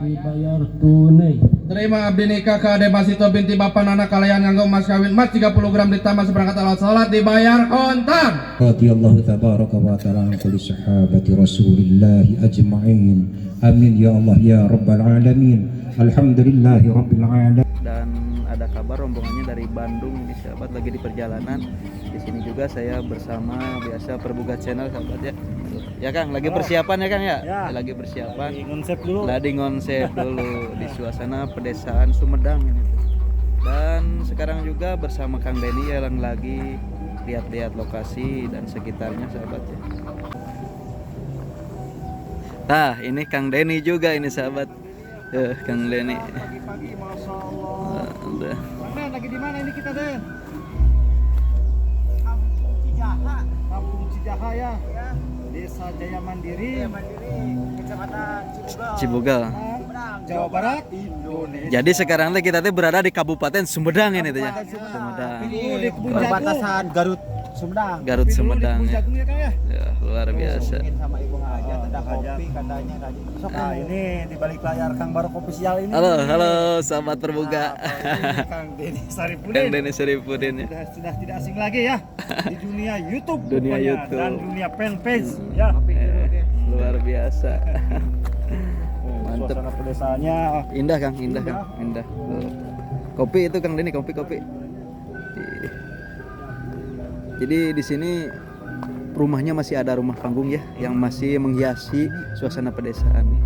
dibayar tunai. Terima abdi nikah ke Ade Masito binti Bapak Nana kalian nganggo mas kawin emas 30 gram ditambah seperangkat alat salat dibayar kontan. Radhiyallahu tabaraka wa ta'ala an kulli sahabati Rasulillah ajma'in. Amin ya Allah ya rabbal alamin. Alhamdulillahi rabbil alamin. Dan ada kabar rombongannya dari Bandung ini sahabat lagi di perjalanan. Di sini juga saya bersama biasa Perbugat Channel sahabat ya. Ya Kang, lagi persiapan ya Kang ya? Lagi persiapan. Lagi ngonsep dulu di suasana pedesaan Sumedang ini. Dan sekarang juga bersama Kang Denny yang lagi lihat-lihat lokasi dan sekitarnya sahabat ya. Nah, ini Kang Denny juga ini sahabat. Kang Denny. Pagi-pagi Masya Allah. Bang, lagi di mana ini kita Den? Kampung Cijaha. Kampung Cijaha ya. Desa Jaya Mandiri, Kecamatan Cibugal. Jawa Barat, Indonesia. Jadi sekarang kita berada di Kabupaten Sumedang ini ya. Sumedang. Di Kebun Perbatasan Garut Sumedang. Garut Sumedang ya. Jagung ya Kang ya. Ya, luar biasa. Sama Ibu Ngajat ada kopi katanya tadi. Nah ini di balik layar Kang Barok official ini. Halo sahabat Perbuka. Kang Denny Saripudin. Kang Denny Saripudin ya. Sudah tidak asing lagi ya di dunia YouTube, Dunia rupanya, YouTube. dan dunia fanpage ya. Luar biasa. Mantep. Suasana pedesaannya Indah Kang, indah Kang, indah. Kopi itu Kang Denny, kopi. Jadi di sini rumahnya masih ada rumah panggung ya yang masih menghiasi suasana pedesaan.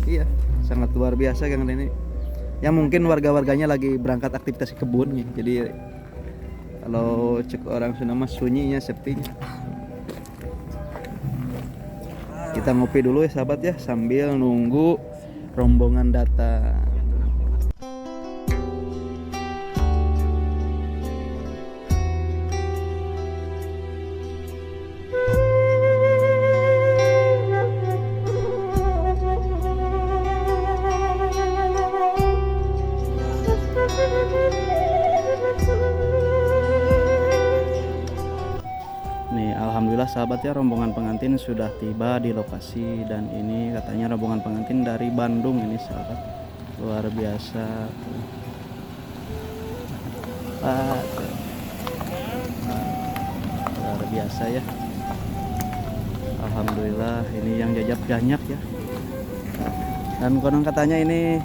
Iya, sangat luar biasa Kang Denny. Yang mungkin warga-warganya lagi berangkat aktivitas kebun nih. Jadi kalau cek orang Sunda mah sunyinya, sepinya. Kita ngopi dulu ya sahabat ya sambil nunggu rombongan datang. Nih, alhamdulillah sahabat ya rombongan pengantin sudah tiba di lokasi dan ini katanya rombongan pengantin dari Bandung ini sahabat. Luar biasa. Luar biasa ya. Alhamdulillah ini yang jajab banyak ya. Dan konon katanya ini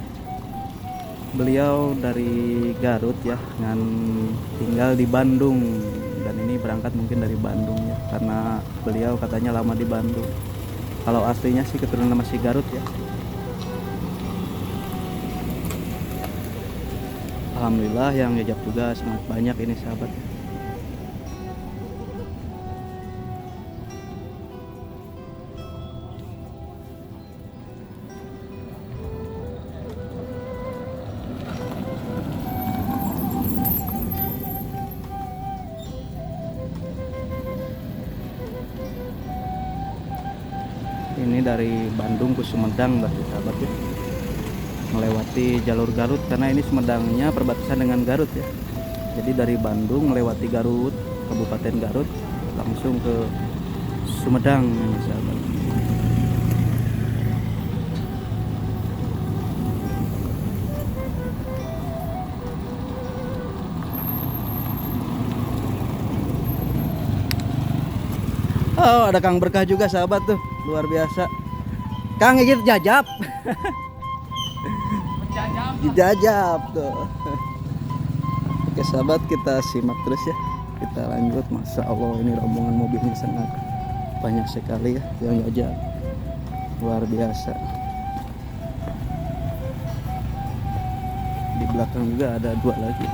beliau dari Garut ya, dengan tinggal di Bandung. Dan ini berangkat mungkin dari Bandung ya, karena beliau katanya lama di Bandung. Kalau aslinya sih keturunan masih Garut ya. Alhamdulillah yang jajak juga sangat banyak ini sahabat. Ini dari Bandung ke Sumedang berarti sahabat ya, melewati jalur Garut karena ini Sumedangnya perbatasan dengan Garut ya. Jadi dari Bandung melewati Garut, Kabupaten Garut langsung ke Sumedang ini sahabat. Oh, ada Kang Berkah juga sahabat tuh, luar biasa. Kang ini jajab. Jajab tuh. Oke sahabat, kita simak terus ya. Kita lanjut. Masya Allah ini rombongan mobilnya sangat banyak sekali ya yang jajab. Luar biasa. Di belakang juga ada dua lagi.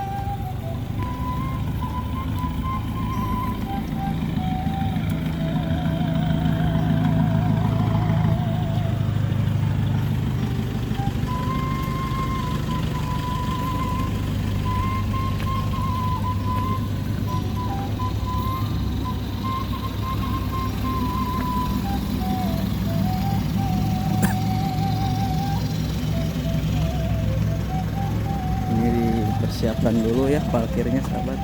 Siapkan dulu ya parkirnya sahabat.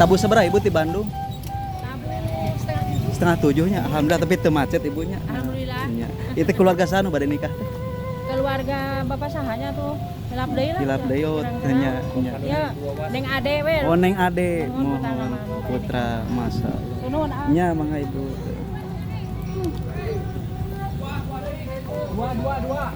Tabu seberapa ibu di Bandung? Setengah 6:30-nya. Alhamdulillah tapi teu macet ibunya. Alhamdulillah. Nya. Itu keluarga sanu pada nikah teh. Keluarga bapak sahanya tuh hilap deui lah. Hilap deui nya. Ya, Neng Ade we. Oh Neng Ade, Nuhun, mohon putra masa. Nuhun, Nya mangga ibu. Dua.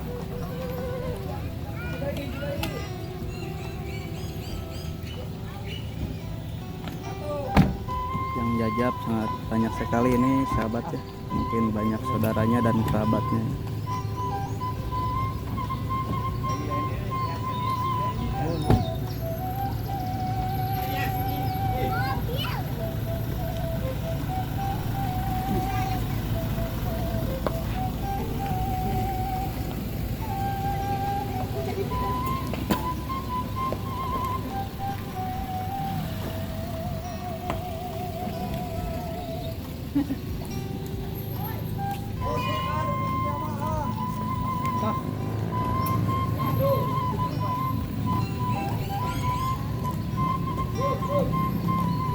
Yang jajab sangat banyak sekali ini sahabat ya. Mungkin banyak saudaranya dan kerabatnya.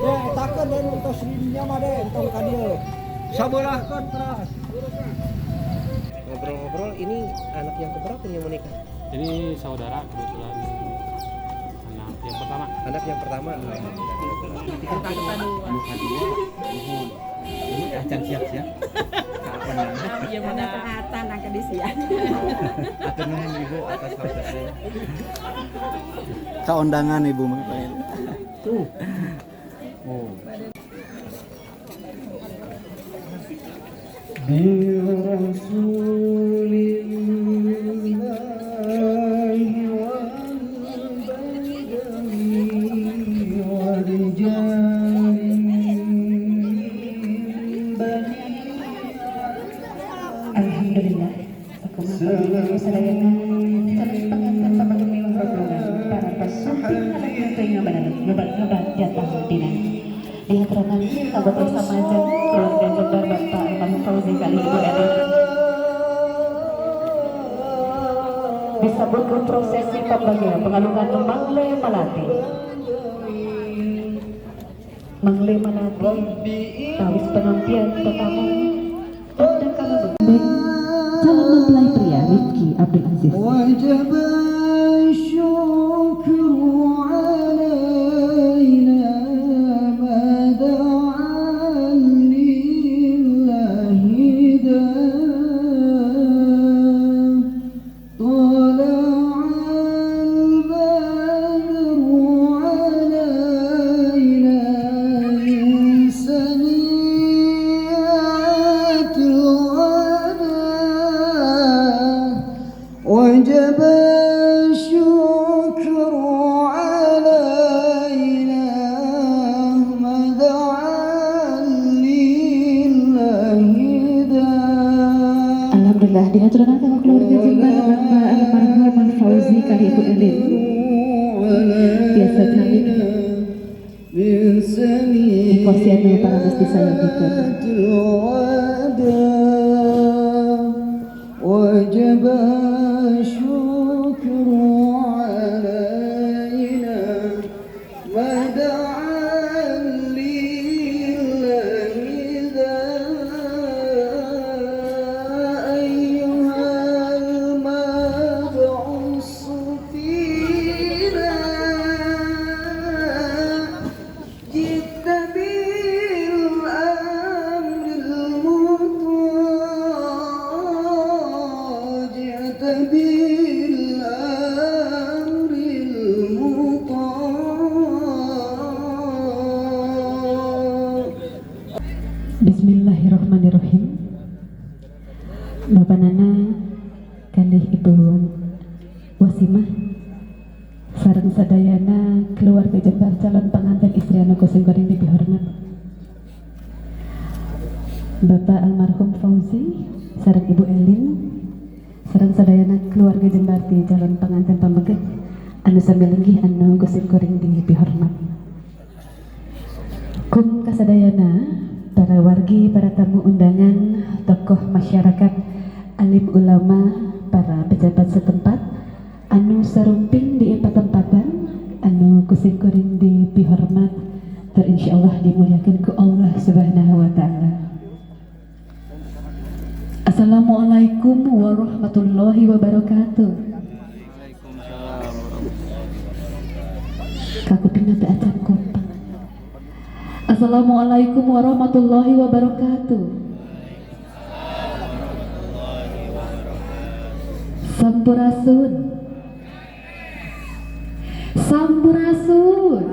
Ya, takkan dan untuk serinnya mah deh, tong ka dieu. Sabelah kan keras. Ngobrol-ngobrol, ini anak yang keberapa yang menikah? Ini saudara kebetulan anak yang pertama. Anak yang pertama. Ini acan siap-siap. Kapan ya? Yang mana perhatian angka di siang. Atur nuhun ibu atas prosesnya. Kaundangan ibu mah. Tuh. Oh. Alhamdulillah, aku sadayana terus pengantin sama gemilang rombongan para pasukan anak yang ngebat jatah dina. Dihadrangan anggota samajeng keluarga Jembar Bapak Almarhum Fauzi kali Ibu Elin. Disambut ke prosesi pembagian pengalungan Mangle Melati. Mangle Melati, tawis penampian tetamu undang kamu calon mempelai pria Rifki Abdul Aziz. Wajib syukru alaina mada'an lillahi da tala'al badru alaina insaniyatul وجب الشكر علينا مدعا لله Alhamdulillah diaturkan sama keluarga Jembar Bapak Almarhum Fauzi kali Ibu Elin. Biasa kali Kosian para mesti saya bikin. وجب الشكر علينا مدعا لله ذا أيها المبعوث فينا جئت بالأمر المطاع جئت بالأمر المطاع. Bismillahirrahmanirrahim. Bapak Nana kalih Ibu Wasimah sareng sadayana keluarga Jembar calon pengantin istri anu kusing goreng dipihormat. Bapak Almarhum Fauzi sareng Ibu Elin sareng sadayana keluarga Jembar di calon pengantin pamegeh anu sami linggih anu kusing goreng dipihormat. Kum kasadayana para wargi, para tamu undangan, tokoh masyarakat, alim ulama, para pejabat setempat, anu sarumping di tempat-tempatan, anu kusing kuring di pihormat, terinsyaallah dimuliakan ku Allah Subhanahu wa taala. Assalamualaikum warahmatullahi wabarakatuh. Waalaikumsalam. Kakuping nanti acan kompang. Assalamualaikum warahmatullahi wabarakatuh. Sampurasun. Sampurasun.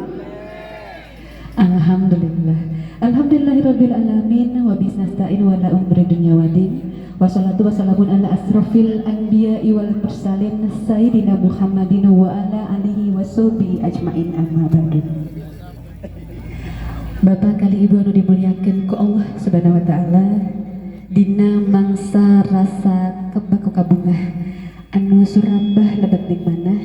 Alhamdulillah. Alhamdulillahirabbil alamin wa bisnasta'in wa la umri dunya wadin. Wassalatu wassalamun ala asrofil anbiya'i wal mursalin sayyidina Muhammadin wa ala alihi washabihi ajmain amma ba'du. Bapak kali ibu anu dimuliakeun ku Allah Subhanahu wa taala, dina mangsa rasa kebako kabungah anu surambah lebet di mana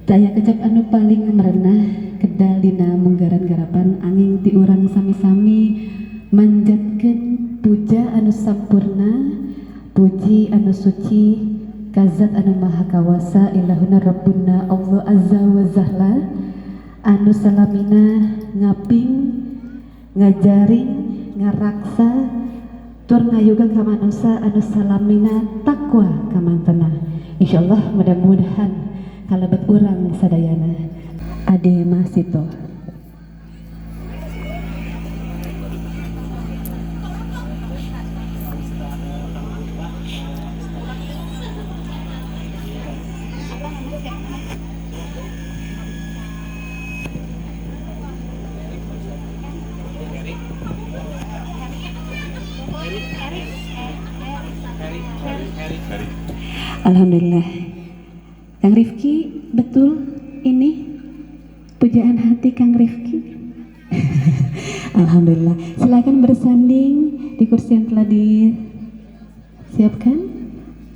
daya kecap anu paling merenah kedal dina munggaran garapan angin ti urang sami-sami manjatkeun puja anu sampurna, puji anu suci kazat anu maha kawasa ilahuna rabbuna Allah azza wa jalla anu salamina ngaping ngajaring ngaraksa tur ngayuga ka manusia anu salamina takwa ka mantena. Insyaallah mudah-mudahan kalebet urang sadayana ade masito. Alhamdulillah. Kang Rifki, betul ini pujaan hati Kang Rifki? Alhamdulillah. Silakan bersanding di kursi yang telah disiapkan.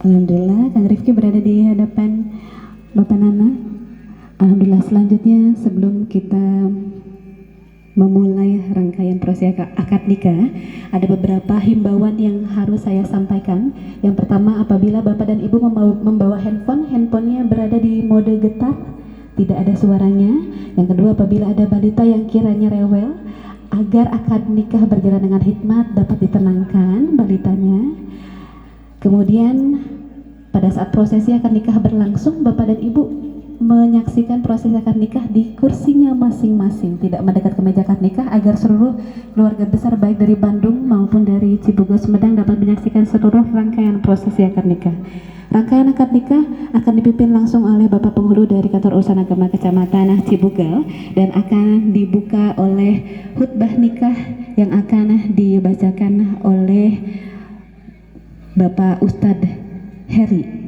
Alhamdulillah, Kang Rifki berada di hadapan Bapak Nana. Alhamdulillah. Selanjutnya sebelum kita memulai rangkaian proses akad nikah, ada beberapa himbauan yang harus saya sampaikan. Yang pertama, apabila Bapak dan Ibu membawa handphonenya berada di mode getar, tidak ada suaranya. Yang kedua, apabila ada balita yang kiranya rewel, agar akad nikah berjalan dengan hikmat dapat ditenangkan balitanya. Kemudian pada saat prosesi akad nikah berlangsung, Bapak dan Ibu menyaksikan proses akad nikah di kursinya masing-masing, tidak mendekat ke meja akad nikah, agar seluruh keluarga besar baik dari Bandung maupun dari Cibubur Sumedang dapat menyaksikan seluruh rangkaian prosesi akad nikah. Rangkaian akad nikah akan dipimpin langsung oleh Bapak Penghulu dari Kantor Urusan Agama Kecamatan Cibugal dan akan dibuka oleh khutbah nikah yang akan dibacakan oleh Bapak Ustadz Heri.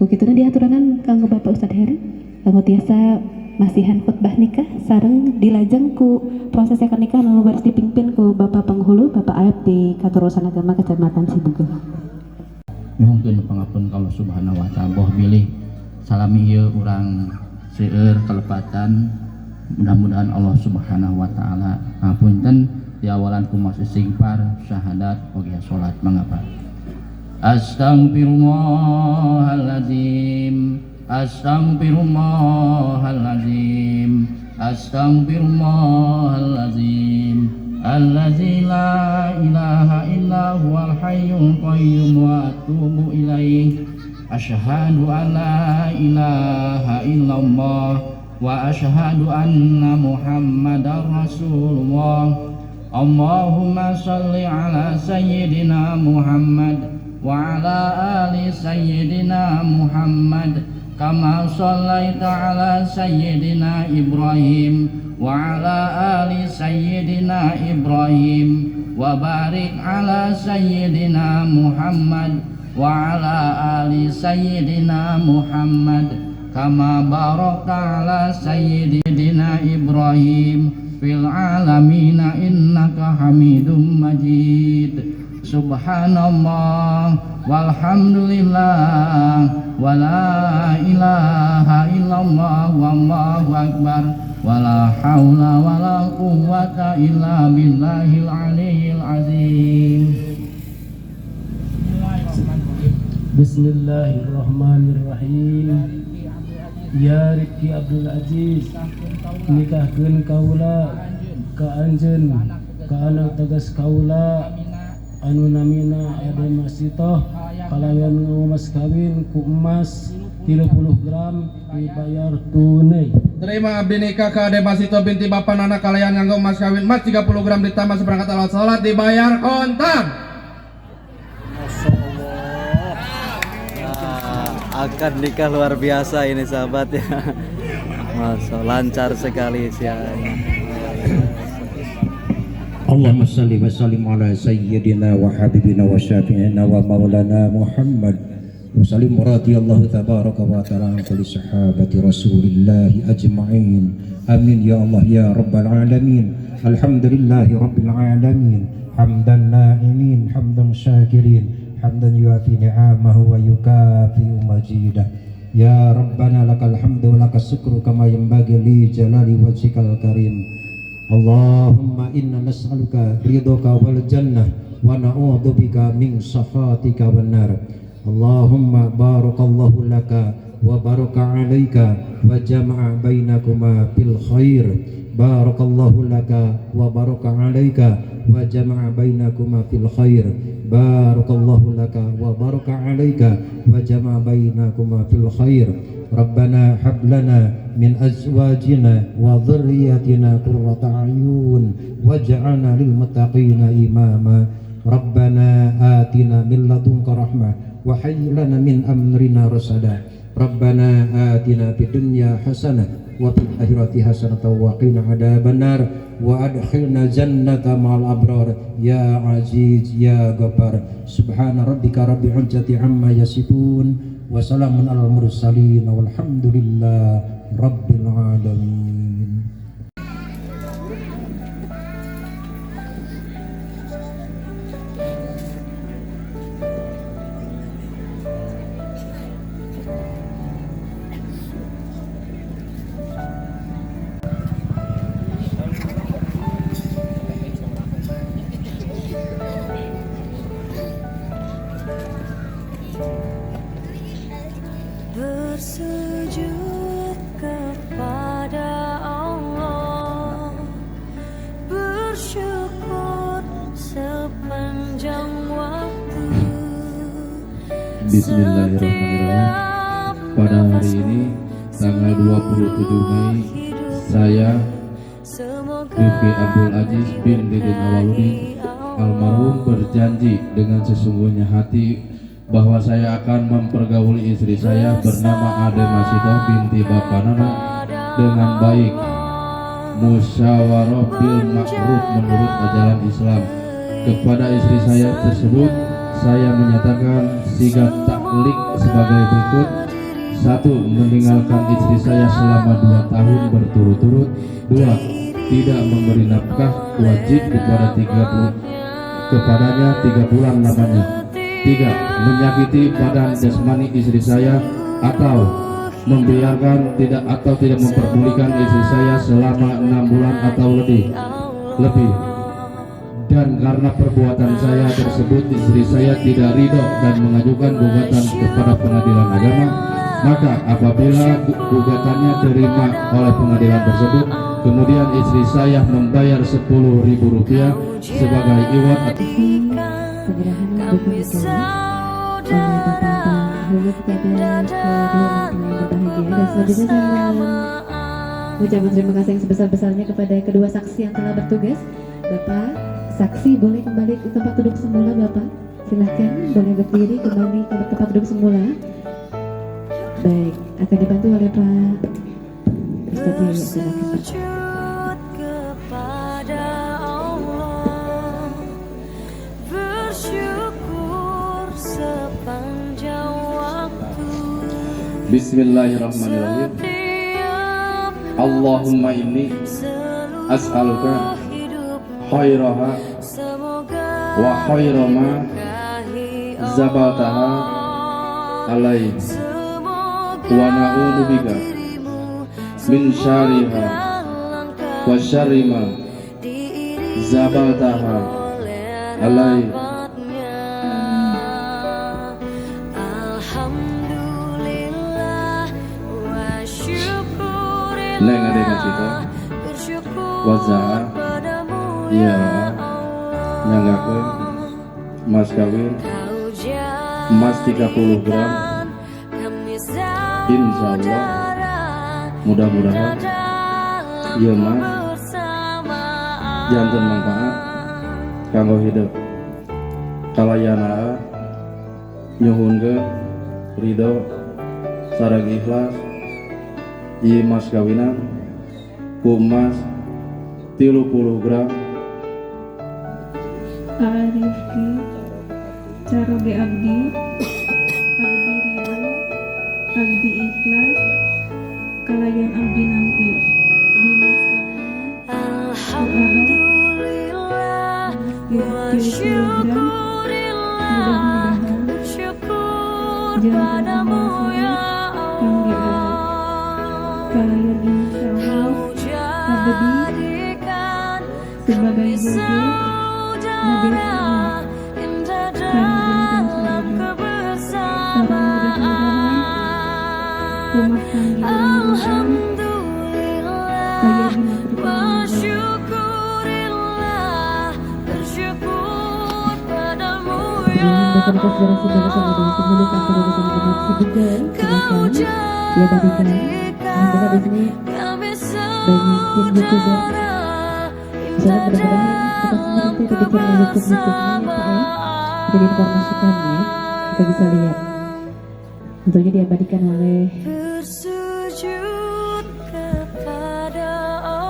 Begitu diaturanan kanggo Bapak Ustadz Heri, kanggo tiasa masihan khutbah nikah sareng dilajeng ku proses akad nikah nu baris dipimpin ku Bapak Penghulu Bapak Aep di Kantor Urusan Agama Kecamatan Cibugal. Nyuhunkeun pangapun ka Allah Subhanahu wa taala, boh bilih salami ieu urang seueur kalepatan. Mudah-mudahan Allah Subhanahu wa taala ngapunten di awalan kumaha istighfar, syahadat, oge salat mangapa. Astaghfirullahaladzim, astaghfirullahaladzim, astaghfirullahaladzim, allazi la ilaha illa huwal hayyul qayyum wa atubu ilaih. Asyhadu an la ilaha illallah wa asyhadu anna Muhammadar Rasulullah. Allahumma shalli ala sayyidina Muhammad wa ala ali sayyidina Muhammad kama shallaita ala sayyidina Ibrahim wa ala ali sayyidina Ibrahim wa barik ala sayyidina Muhammad wa ala ali sayyidina Muhammad kama barakta ala sayyidina Ibrahim fil alamina innaka Hamidum Majid. Subhanallah walhamdulillah wa la ilaha illallah wallahu akbar wa la haula wa la quwwata illa billahil aliyyil azim. Bismillahirrahmanirrahim. Ya Rifki Abdul Aziz, nikahkeun kaula ka anjeun ka anak tegas kaula anu namina Ade Masito kalayan mas kawin ku emas 30 gram dibayar tunai. Terima abdi nikah ka Ade Masito binti Bapak Nana kalayan nganggo emas kawin emas 30 gram ditambah seperangkat alat salat dibayar kontan. Akad nikah luar biasa ini sahabat ya. Masya lancar sekali sih. Allahumma salli wa sallim ala sayyidina wa habibina wa syafi'ina wa maulana Muhammad wa sallim radhiyallahu tabaraka wa ta'ala an kulli sahabati Rasulillah ajma'in. Amin ya Allah ya rabbal alamin. Alhamdulillahi rabbil alamin. Hamdan na'imin, hamdan syakirin, hamdan yuafi ni'amahu wa yukafi'u majidah. Ya Rabbana lakal hamdu wa lakas syukru kama yanbaghi li jalali wajhikal karim. Allahumma inna nas'aluka ridhoka wal jannah wa na'udzubika min sakhatika wan nar. Allahumma barakallahu laka wa baraka alaika wa jama'a bainakuma bil khair. Barakallahu laka wa baraka alaika wa jama'a bainakuma fil khair. Barakallahu laka wa baraka alaika wa jama'a bainakuma fil khair. Rabbana hab lana min azwajina wa dhurriyyatina qurrata a'yun waj'alna lil muttaqina imama. Rabbana atina min ladunka rahmah wa hayyi lana min amrina rasada. Rabbana atina fid dunya hasanah wa fil akhirati hasanah wa qina adzabannar wa adkhilna jannata ma'al abrar ya aziz ya ghaffar. Subhana rabbika rabbil izzati amma yasifun wa salamun alal mursalin walhamdulillah rabbil alamin. Bersujud kepada Allah, bersyukur sepanjang waktu. Bismillahirrahmanirrahim. Pada hari ini tanggal 27 Mei saya Rifki Abdul Aziz bin Didin Awaludin almarhum berjanji dengan sesungguhnya hati bahwa saya akan mempergauli istri saya bernama Ade Masito binti Bapak Nana dengan baik, musyawarah bil ma'ruf menurut ajaran Islam. Kepada istri saya tersebut saya menyatakan sikap taklik sebagai berikut. 1. Meninggalkan istri saya selama 2 tahun berturut-turut. 2. Tidak memberi nafkah wajib kepadanya 3 bulan lamanya. 3. Menyakiti badan jasmani istri saya atau membiarkan tidak memperdulikan istri saya selama 6 bulan atau lebih. Dan karena perbuatan saya tersebut istri saya tidak ridho dan mengajukan gugatan kepada pengadilan agama, maka apabila gugatannya terima oleh pengadilan tersebut, kemudian istri saya membayar Rp10.000 sebagai iwat. Segeralah dukung kami oleh Bapak Hulu kepada kedua orang tua yang berbahagia. Dan selanjutnya saya mengucapkan terima kasih yang sebesar-besarnya kepada kedua saksi yang telah bertugas. Bapak saksi boleh kembali ke tempat duduk semula. Bapak silahkan boleh berdiri kembali ke tempat duduk semula. Baik, akan dibantu oleh Pak Ustaz Yahya. Silahkan Bismillahirrahmanirrahim. Allahumma inni as'aluka khairaha wa khairama zabaltaha alaih wa na'udzubika min syarriha wa syarrima zabaltaha alaih. Neng Ade Masito Wazaa ya nyanggakeun mas kawin emas 30 gram insya Allah mudah-mudahan ieu mah janten manfaat kanggo hidup kalayana nyuhunkeun ridho sareng ikhlas ieu mas kawinan ku emas 30 gram Arifki Caroge Abdi Abdi Ridho Abdi Ikhlas kalayan Abdi nampi Dimas Alhamdulillah wa syukurillah bersyukur padamu ya Allah kalayan insyaallah jadikan sebagai saudara indah dalam kebersamaan. Alhamdulillah wa syukurillah bersyukur padamu ya Kau jadikan kami saudara indah dalam kebersamaan. Jadi informasikan ya, kita bisa lihat. Tentunya diabadikan oleh bersujud kepada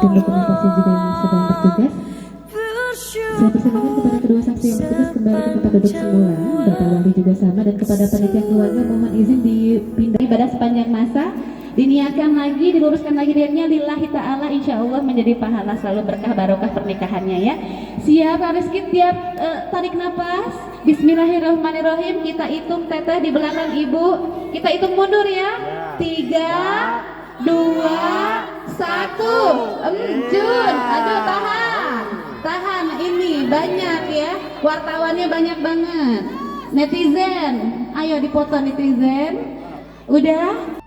tim dokumentasi juga yang sedang bertugas. Saya persilakan kepada kedua saksi yang bertugas kembali ke tempat duduk semula. Bapak Wali juga sama, dan kepada panitia keluarga mohon izin dipindah ibadah sepanjang masa. Diniatkan lagi, diluruskan lagi niatnya lillahi ta'ala, insya Allah menjadi pahala selalu berkah barokah pernikahannya ya. Siap Pak Rizky, tiap tarik nafas. Bismillahirrahmanirrahim. Kita hitung teteh di belakang ibu. Kita hitung mundur ya. 3, 2, 1. Emjun. Aduh tahan. Tahan, ini banyak ya. Wartawannya banyak banget. Netizen, ayo dipoto netizen. Udah?